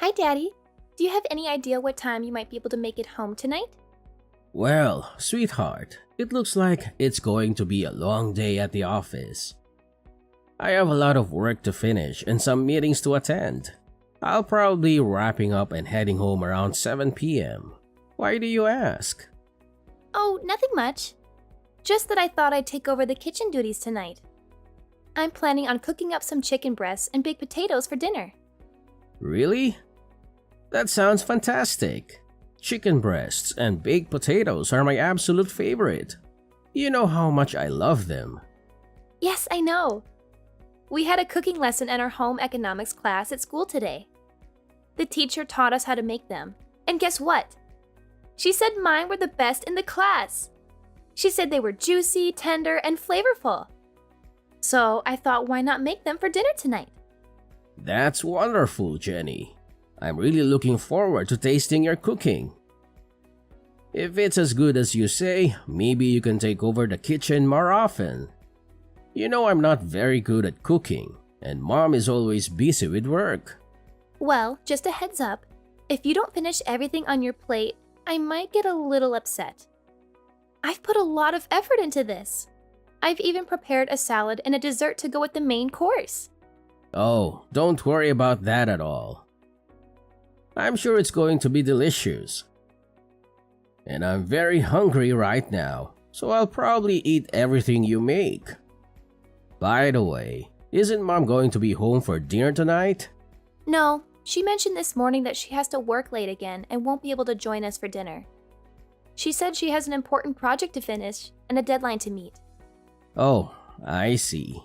Hi, Daddy. Do you have any idea what time you might be able to make it home tonight? Well, sweetheart, it looks like it's going to be a long day at the office. I have a lot of work to finish and some meetings to attend. I'll probably be wrapping up and heading home around 7 p.m. Why do you ask? Oh, nothing much. Just that I thought I'd take over the kitchen duties tonight. I'm planning on cooking up some chicken breasts and baked potatoes for dinner. Really? That sounds fantastic. Chicken breasts and baked potatoes are my absolute favorite. You know how much I love them. Yes, I know. We had a cooking lesson in our home economics class at school today. The teacher taught us how to make them. And guess what? She said mine were the best in the class. She said they were juicy, tender, and flavorful. So I thought, why not make them for dinner tonight? That's wonderful, Jenny. I'm really looking forward to tasting your cooking. If it's as good as you say, maybe you can take over the kitchen more often. You know I'm not very good at cooking, and Mom is always busy with work. Well, just a heads up. If you don't finish everything on your plate, I might get a little upset. I've put a lot of effort into this. I've even prepared a salad and a dessert to go with the main course. Oh, don't worry about that at all. I'm sure it's going to be delicious. And I'm very hungry right now, so I'll probably eat everything you make. By the way, isn't Mom going to be home for dinner tonight? No, she mentioned this morning that she has to work late again and won't be able to join us for dinner. She said she has an important project to finish and a deadline to meet. Oh, I see.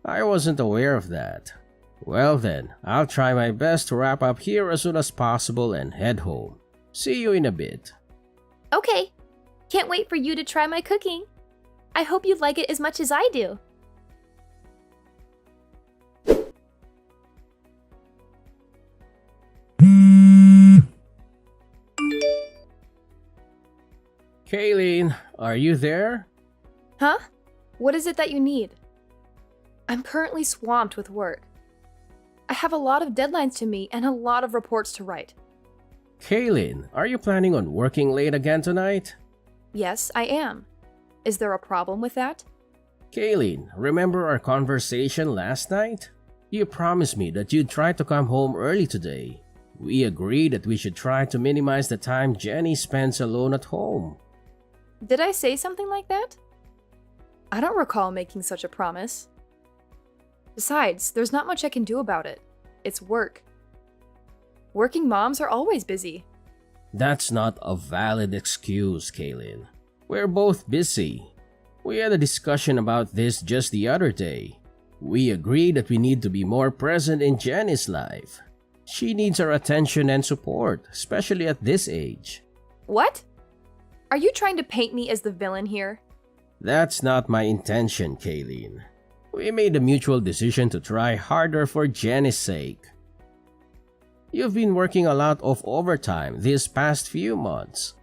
I wasn't aware of that. Well then, I'll try my best to wrap up here as soon as possible and head home. See you in a bit. Okay, can't wait for you to try my cooking. I hope you like it as much as I do. Kayleen, are you there? Huh? What is it that you need? I'm currently swamped with work. I have a lot of deadlines to meet and a lot of reports to write. Kayleen, are you planning on working late again tonight? Yes, I am. Is there a problem with that? Kayleen, remember our conversation last night? You promised me that you'd try to come home early today. We agreed that we should try to minimize the time Jenny spends alone at home. Did I say something like that? I don't recall making such a promise. Besides, there's not much I can do about it. It's work. Working moms are always busy. That's not a valid excuse, Kayleen. We're both busy. We had a discussion about this just the other day. We agreed that we need to be more present in Jenny's life. She needs our attention and support, especially at this age. What? Are you trying to paint me as the villain here? That's not my intention, Kayleen. We made a mutual decision to try harder for Jenny's sake. You've been working a lot of overtime these past few months.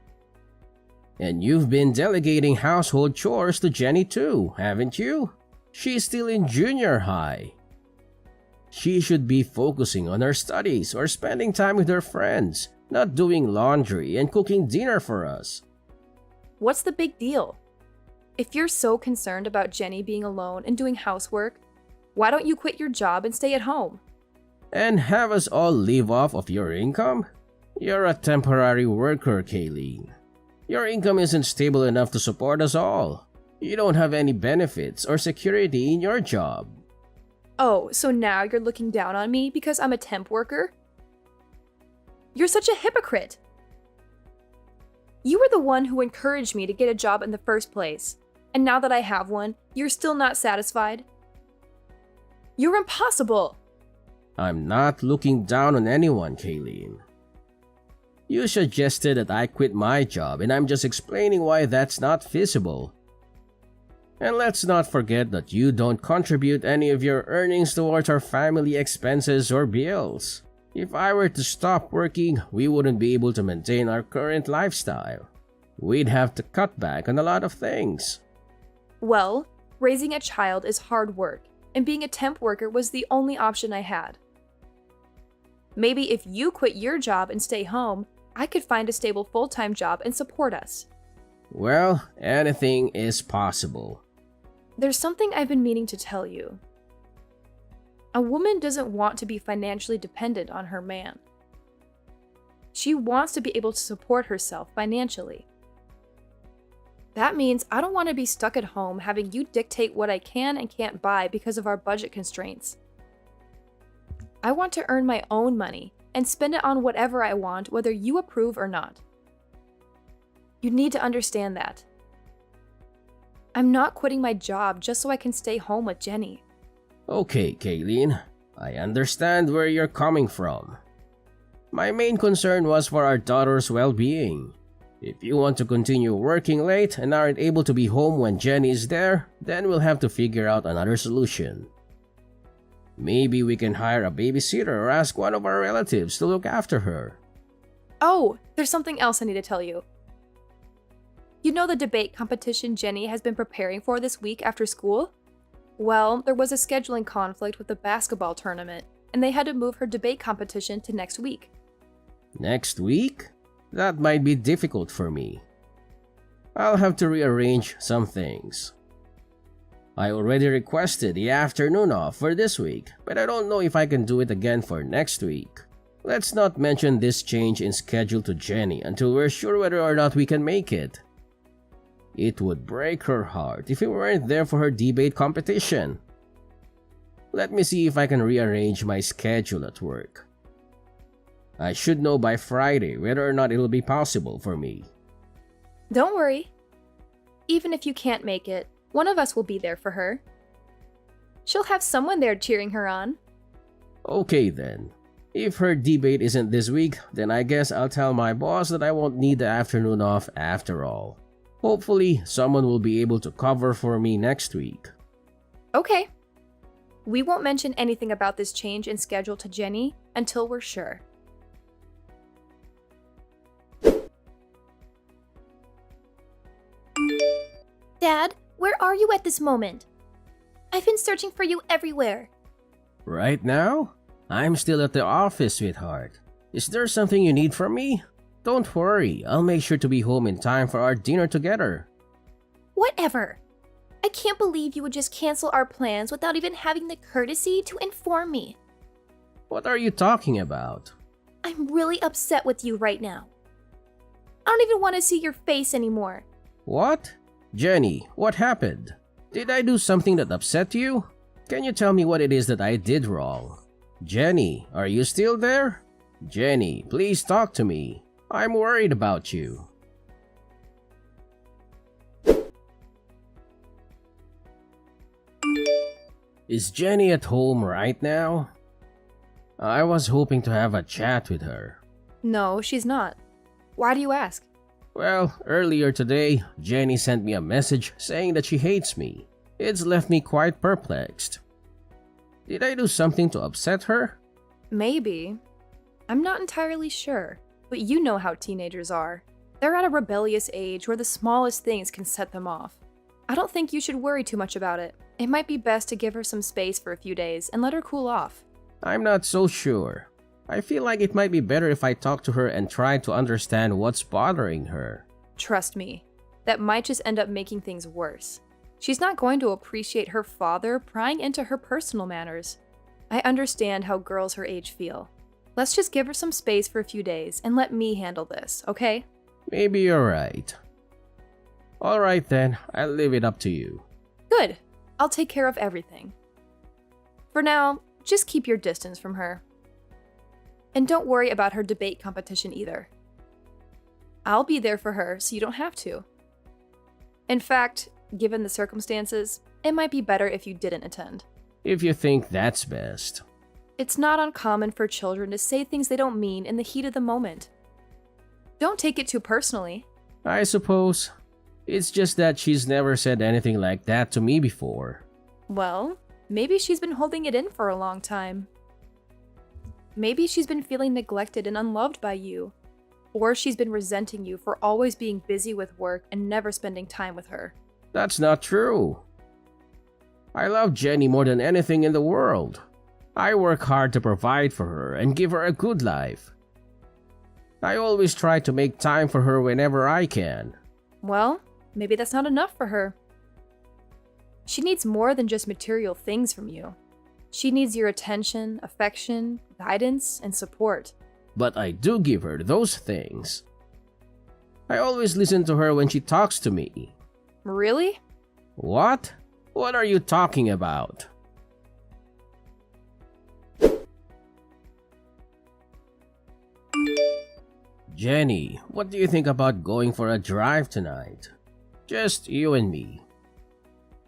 And you've been delegating household chores to Jenny too, haven't you? She's still in junior high. She should be focusing on her studies or spending time with her friends, not doing laundry and cooking dinner for us. What's the big deal? If you're so concerned about Jenny being alone and doing housework, why don't you quit your job and stay at home? And have us all live off of your income? You're a temporary worker, Kayleen. Your income isn't stable enough to support us all. You don't have any benefits or security in your job. Oh, so now you're looking down on me because I'm a temp worker? You're such a hypocrite. You were the one who encouraged me to get a job in the first place, and now that I have one, you're still not satisfied? You're impossible! I'm not looking down on anyone, Kayleen. You suggested that I quit my job, and I'm just explaining why that's not feasible. And let's not forget that you don't contribute any of your earnings towards our family expenses or bills. If I were to stop working, we wouldn't be able to maintain our current lifestyle. We'd have to cut back on a lot of things. Well, raising a child is hard work, and being a temp worker was the only option I had. Maybe if you quit your job and stay home, I could find a stable full-time job and support us. Well, anything is possible. There's something I've been meaning to tell you. A woman doesn't want to be financially dependent on her man. She wants to be able to support herself financially. That means I don't want to be stuck at home having you dictate what I can and can't buy because of our budget constraints. I want to earn my own money and spend it on whatever I want, whether you approve or not. You need to understand that. I'm not quitting my job just so I can stay home with Jenny. Okay, Kayleen, I understand where you're coming from. My main concern was for our daughter's well-being. If you want to continue working late and aren't able to be home when Jenny is there, then we'll have to figure out another solution. Maybe we can hire a babysitter or ask one of our relatives to look after her. Oh, there's something else I need to tell you. You know the debate competition Jenny has been preparing for this week after school? Well, there was a scheduling conflict with the basketball tournament, and they had to move her debate competition to next week. Next week? That might be difficult for me. I'll have to rearrange some things. I already requested the afternoon off for this week, but I don't know if I can do it again for next week. Let's not mention this change in schedule to Jenny until we're sure whether or not we can make it. It would break her heart if we weren't there for her debate competition. Let me see if I can rearrange my schedule at work. I should know by Friday whether or not it'll be possible for me. Don't worry. Even if you can't make it, one of us will be there for her. She'll have someone there cheering her on. Okay then. If her debate isn't this week, then I guess I'll tell my boss that I won't need the afternoon off after all. Hopefully, someone will be able to cover for me next week. Okay. We won't mention anything about this change in schedule to Jenny until we're sure. Dad, where are you at this moment? I've been searching for you everywhere. Right now? I'm still at the office, sweetheart. Is there something you need from me? Don't worry, I'll make sure to be home in time for our dinner together. Whatever. I can't believe you would just cancel our plans without even having the courtesy to inform me. What are you talking about? I'm really upset with you right now. I don't even want to see your face anymore. What? Jenny, what happened? Did I do something that upset you? Can you tell me what it is that I did wrong? Jenny, are you still there? Jenny, please talk to me. I'm worried about you. Is Jenny at home right now? I was hoping to have a chat with her. No, she's not. Why do you ask? Well, earlier today, Jenny sent me a message saying that she hates me. It's left me quite perplexed. Did I do something to upset her? Maybe. I'm not entirely sure, but you know how teenagers are. They're at a rebellious age where the smallest things can set them off. I don't think you should worry too much about it. It might be best to give her some space for a few days and let her cool off. I'm not so sure. I feel like it might be better if I talk to her and try to understand what's bothering her. Trust me, that might just end up making things worse. She's not going to appreciate her father prying into her personal matters. I understand how girls her age feel. Let's just give her some space for a few days and let me handle this, okay? Maybe you're right. Alright then, I'll leave it up to you. Good. I'll take care of everything. For now, just keep your distance from her. And don't worry about her debate competition either. I'll be there for her so you don't have to. In fact, given the circumstances, it might be better if you didn't attend. If you think that's best. It's not uncommon for children to say things they don't mean in the heat of the moment. Don't take it too personally. I suppose. It's just that she's never said anything like that to me before. Well, maybe she's been holding it in for a long time. Maybe she's been feeling neglected and unloved by you. Or she's been resenting you for always being busy with work and never spending time with her. That's not true. I love Jenny more than anything in the world. I work hard to provide for her and give her a good life. I always try to make time for her whenever I can. Well, maybe that's not enough for her. She needs more than just material things from you. She needs your attention, affection, guidance, and support. But I do give her those things. I always listen to her when she talks to me. Really? What? What are you talking about? Jenny, what do you think about going for a drive tonight? Just you and me.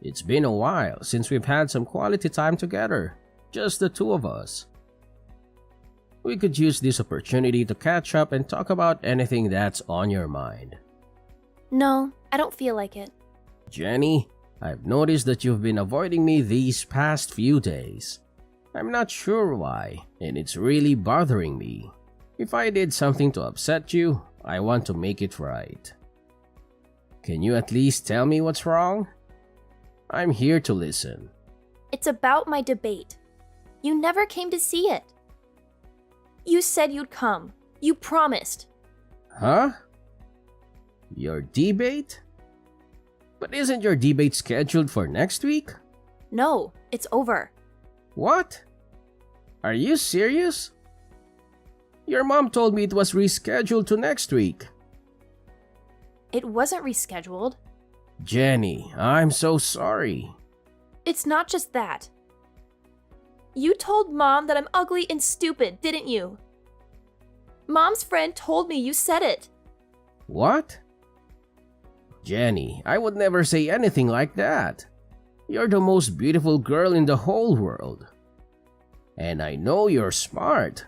It's been a while since we've had some quality time together, just the two of us. We could use this opportunity to catch up and talk about anything that's on your mind. No, I don't feel like it. Jenny, I've noticed that you've been avoiding me these past few days. I'm not sure why, and it's really bothering me. If I did something to upset you, I want to make it right. Can you at least tell me what's wrong? I'm here to listen. It's about my debate. You never came to see it. You said you'd come. You promised. Huh? Your debate? But isn't your debate scheduled for next week? No, it's over. What? Are you serious? Your mom told me it was rescheduled to next week. It wasn't rescheduled. Jenny, I'm so sorry. It's not just that. You told Mom that I'm ugly and stupid, didn't you? Mom's friend told me you said it. What? Jenny, I would never say anything like that. You're the most beautiful girl in the whole world. And I know you're smart.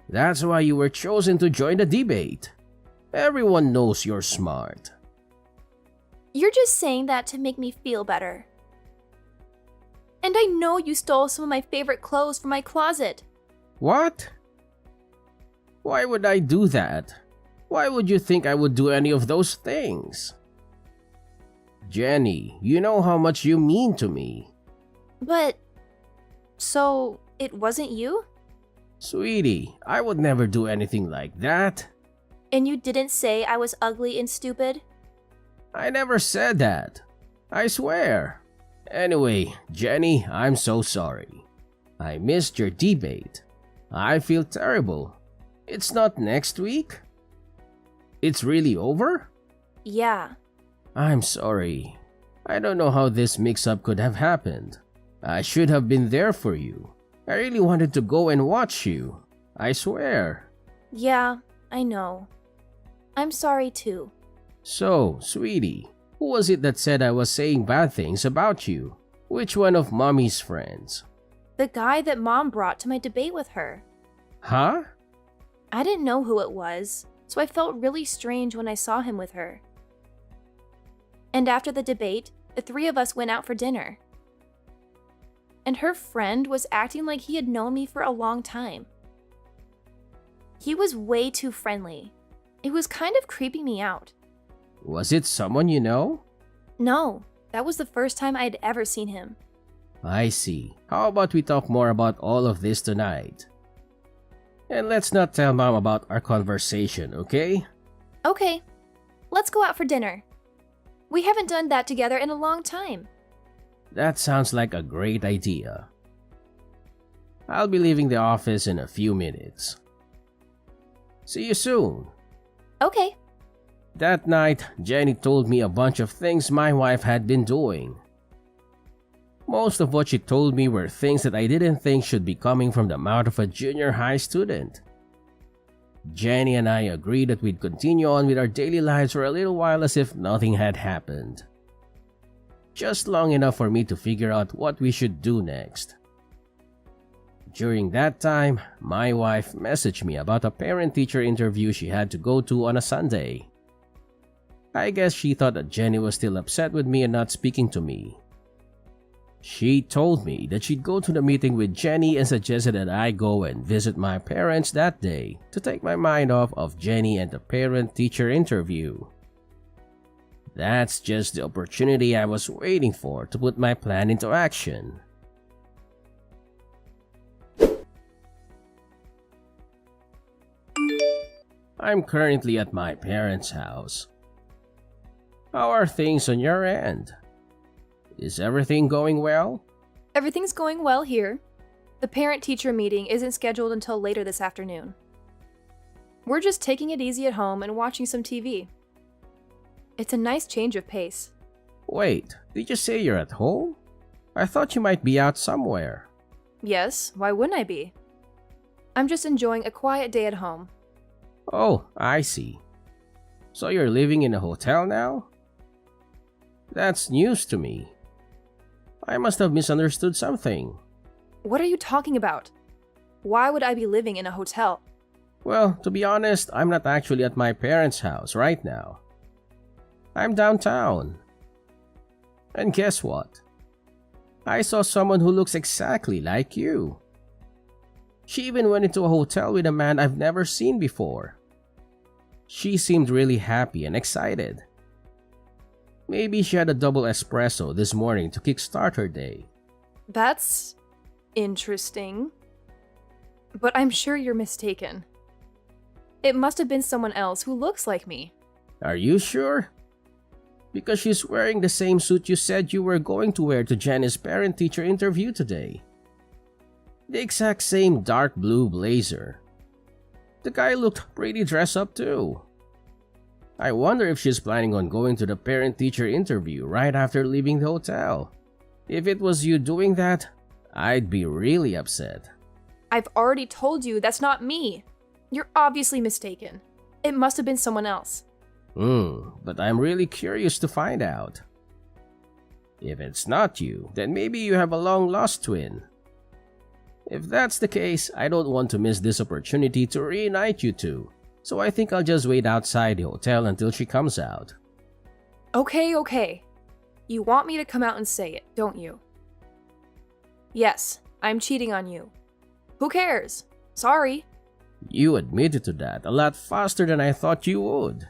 That's why you were chosen to join the debate. Everyone knows you're smart. You're just saying that to make me feel better. And I know you stole some of my favorite clothes from my closet. What? Why would I do that? Why would you think I would do any of those things? Jenny, you know how much you mean to me. But, so, it wasn't you? Sweetie, I would never do anything like that. And you didn't say I was ugly and stupid? I never said that. I swear. Anyway, Jenny, I'm so sorry. I missed your debate. I feel terrible. It's not next week? It's really over? Yeah. I'm sorry. I don't know how this mix-up could have happened. I should have been there for you. I really wanted to go and watch you. I swear. Yeah, I know. I'm sorry too. So, sweetie, who was it that said I was saying bad things about you? Which one of Mommy's friends? The guy that Mom brought to my debate with her. Huh? I didn't know who it was, so I felt really strange when I saw him with her. And after the debate, the three of us went out for dinner. And her friend was acting like he had known me for a long time. He was way too friendly. It was kind of creeping me out. Was it someone you know? No, that was the first time I had ever seen him. I see. How about we talk more about all of this tonight? And let's not tell Mom about our conversation, okay? Okay, let's go out for dinner. We haven't done that together in a long time. That sounds like a great idea. I'll be leaving the office in a few minutes. See you soon. Okay. That night, Jenny told me a bunch of things my wife had been doing. Most of what she told me were things that I didn't think should be coming from the mouth of a junior high student. Jenny and I agreed that we'd continue on with our daily lives for a little while as if nothing had happened. Just long enough for me to figure out what we should do next. During that time, my wife messaged me about a parent-teacher interview she had to go to on a Sunday. I guess she thought that Jenny was still upset with me and not speaking to me. She told me that she'd go to the meeting with Jenny and suggested that I go and visit my parents that day to take my mind off of Jenny and the parent-teacher interview. That's just the opportunity I was waiting for to put my plan into action. I'm currently at my parents' house. How are things on your end? Is everything going well? Everything's going well here. The parent-teacher meeting isn't scheduled until later this afternoon. We're just taking it easy at home and watching some TV. It's a nice change of pace. Wait, did you say you're at home? I thought you might be out somewhere. Yes, why wouldn't I be? I'm just enjoying a quiet day at home. Oh, I see. So you're living in a hotel now? That's news to me. I must have misunderstood something. What are you talking about? Why would I be living in a hotel? Well, to be honest, I'm not actually at my parents' house right now. I'm downtown. And guess what? I saw someone who looks exactly like you. She even went into a hotel with a man I've never seen before. She seemed really happy and excited. Maybe she had a double espresso this morning to kickstart her day. That's interesting. But I'm sure you're mistaken. It must have been someone else who looks like me. Are you sure? Because she's wearing the same suit you said you were going to wear to Jenny's parent-teacher interview today. The exact same dark blue blazer. The guy looked pretty dressed up too. I wonder if she's planning on going to the parent-teacher interview right after leaving the hotel. If it was you doing that, I'd be really upset. I've already told you that's not me. You're obviously mistaken. It must have been someone else. But I'm really curious to find out. If it's not you, then maybe you have a long-lost twin. If that's the case, I don't want to miss this opportunity to reunite you two, so I think I'll just wait outside the hotel until she comes out. Okay. You want me to come out and say it, don't you? Yes, I'm cheating on you. Who cares? Sorry. You admitted to that a lot faster than I thought you would.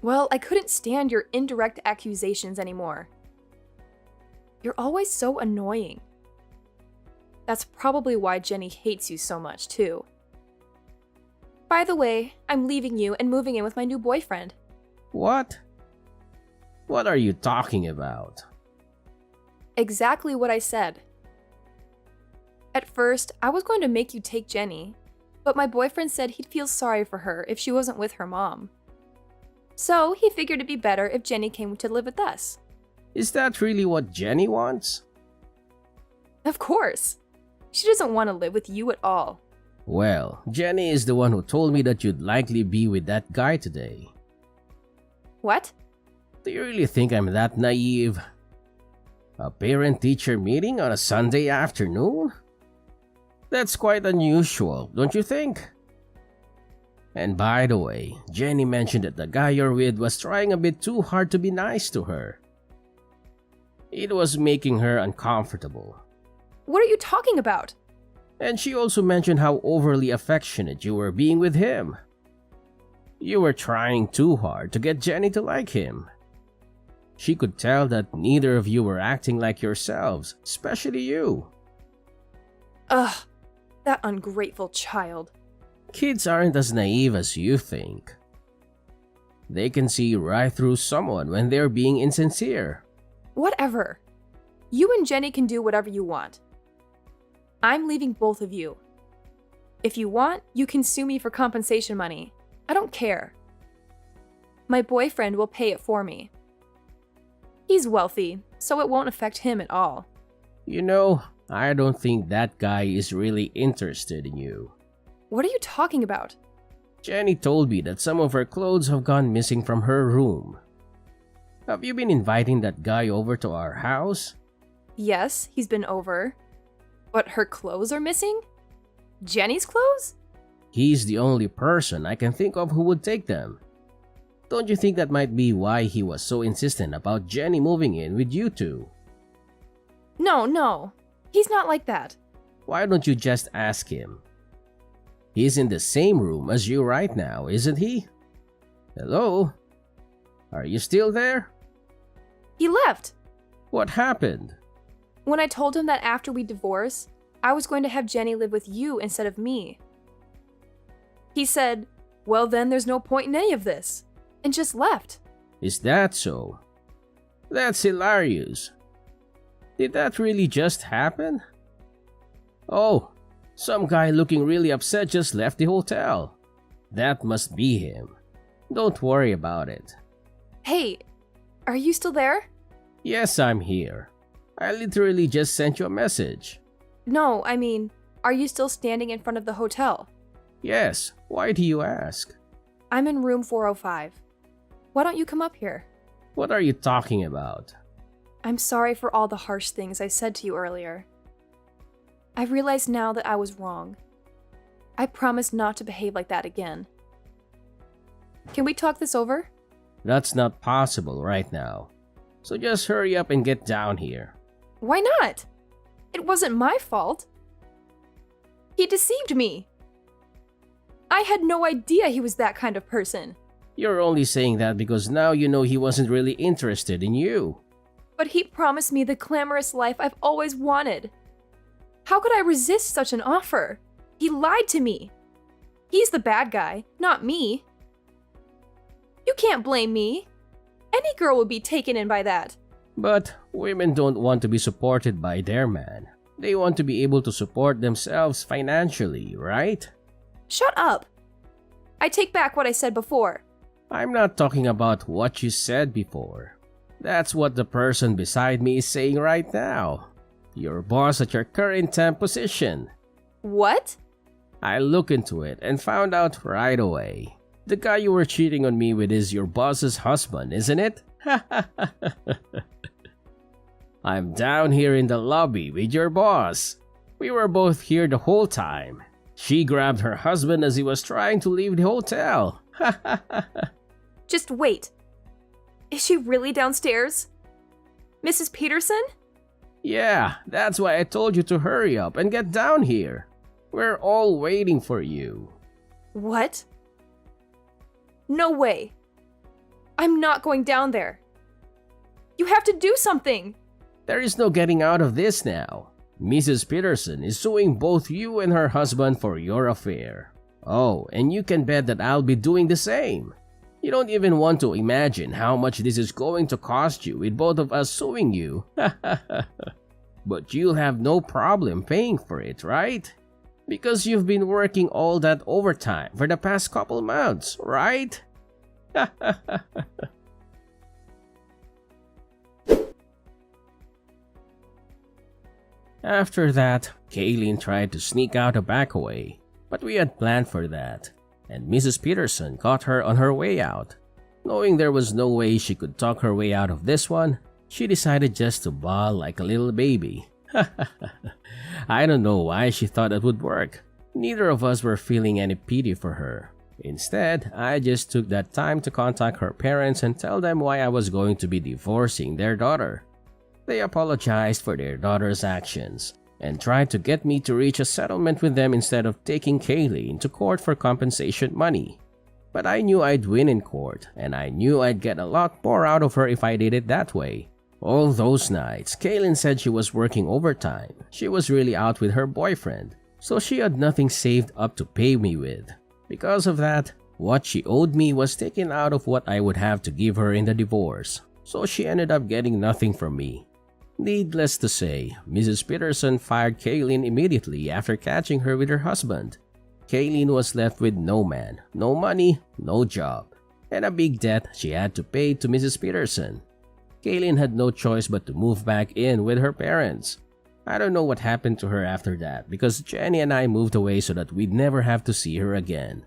Well, I couldn't stand your indirect accusations anymore. You're always so annoying. That's probably why Jenny hates you so much, too. By the way, I'm leaving you and moving in with my new boyfriend. What? What are you talking about? Exactly what I said. At first, I was going to make you take Jenny, but my boyfriend said he'd feel sorry for her if she wasn't with her mom. So he figured it'd be better if Jenny came to live with us. Is that really what Jenny wants? Of course. She doesn't want to live with you at all. Well, Jenny is the one who told me that you'd likely be with that guy today. What? Do you really think I'm that naive? A parent-teacher meeting on a Sunday afternoon? That's quite unusual, don't you think? And by the way, Jenny mentioned that the guy you're with was trying a bit too hard to be nice to her. It was making her uncomfortable. What are you talking about? And she also mentioned how overly affectionate you were being with him. You were trying too hard to get Jenny to like him. She could tell that neither of you were acting like yourselves, especially you. Ugh, that ungrateful child. Kids aren't as naive as you think. They can see right through someone when they're being insincere. Whatever. You and Jenny can do whatever you want. I'm leaving both of you. If you want, you can sue me for compensation money. I don't care. My boyfriend will pay it for me. He's wealthy, so it won't affect him at all. You know, I don't think that guy is really interested in you. What are you talking about? Jenny told me that some of her clothes have gone missing from her room. Have you been inviting that guy over to our house? Yes, he's been over. But her clothes are missing? Jenny's clothes? He's the only person I can think of who would take them. Don't you think that might be why he was so insistent about Jenny moving in with you two? No. He's not like that. Why don't you just ask him? He's in the same room as you right now, isn't he? Hello? Are you still there? He left. What happened? When I told him that after we divorce, I was going to have Jenny live with you instead of me. He said, Well, then there's no point in any of this. And just left. Is that so? That's hilarious. Did that really just happen? Oh, some guy looking really upset just left the hotel. That must be him. Don't worry about it. Hey, are you still there? Yes, I'm here. I literally just sent you a message. No, I mean, are you still standing in front of the hotel? Yes, why do you ask? I'm in room 405. Why don't you come up here? What are you talking about? I'm sorry for all the harsh things I said to you earlier. I realize now that I was wrong. I promise not to behave like that again. Can we talk this over? That's not possible right now. So just hurry up and get down here. Why not? It wasn't my fault. He deceived me. I had no idea he was that kind of person. You're only saying that because now you know he wasn't really interested in you. But he promised me the glamorous life I've always wanted. How could I resist such an offer? He lied to me. He's the bad guy, not me. You can't blame me. Any girl would be taken in by that. But women don't want to be supported by their man. They want to be able to support themselves financially, right? Shut up. I take back what I said before. I'm not talking about what you said before. That's what the person beside me is saying right now. Your boss at your current temp position. What? I looked into it and found out right away. The guy you were cheating on me with is your boss's husband, isn't it? I'm down here in the lobby with your boss. We were both here the whole time. She grabbed her husband as he was trying to leave the hotel. Just wait. Is she really downstairs? Mrs. Peterson? Yeah, that's why I told you to hurry up and get down here. We're all waiting for you. What? No way. I'm not going down there. You have to do something. There is no getting out of this now. Mrs. Peterson is suing both you and her husband for your affair. Oh, and you can bet that I'll be doing the same. You don't even want to imagine how much this is going to cost you with both of us suing you. But you'll have no problem paying for it, right? Because you've been working all that overtime for the past couple months, right? After that, Kaylin tried to sneak out a back way, but we had planned for that, and Mrs. Peterson caught her on her way out. Knowing there was no way she could talk her way out of this one, she decided just to bawl like a little baby. I don't know why she thought it would work. Neither of us were feeling any pity for her. Instead, I just took that time to contact her parents and tell them why I was going to be divorcing their daughter. They apologized for their daughter's actions and tried to get me to reach a settlement with them instead of taking Kaylee to court for compensation money. But I knew I'd win in court, and I knew I'd get a lot more out of her if I did it that way. All those nights, Kaylin said she was working overtime. She was really out with her boyfriend, so she had nothing saved up to pay me with. Because of that, what she owed me was taken out of what I would have to give her in the divorce, so she ended up getting nothing from me. Needless to say, Mrs. Peterson fired Kaylin immediately after catching her with her husband. Kaylin was left with no man, no money, no job, and a big debt she had to pay to Mrs. Peterson. Kaylin had no choice but to move back in with her parents. I don't know what happened to her after that because Jenny and I moved away so that we'd never have to see her again.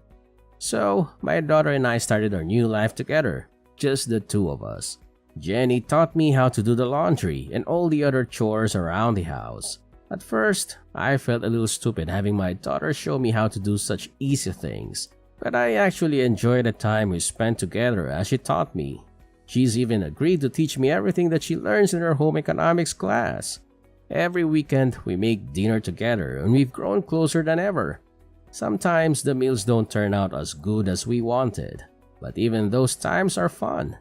So, my daughter and I started our new life together, just the two of us. Jenny taught me how to do the laundry and all the other chores around the house. At first, I felt a little stupid having my daughter show me how to do such easy things, but I actually enjoyed the time we spent together as she taught me. She's even agreed to teach me everything that she learns in her home economics class. Every weekend, we make dinner together and we've grown closer than ever. Sometimes the meals don't turn out as good as we wanted, but even those times are fun.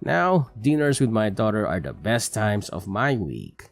Now, dinners with my daughter are the best times of my week.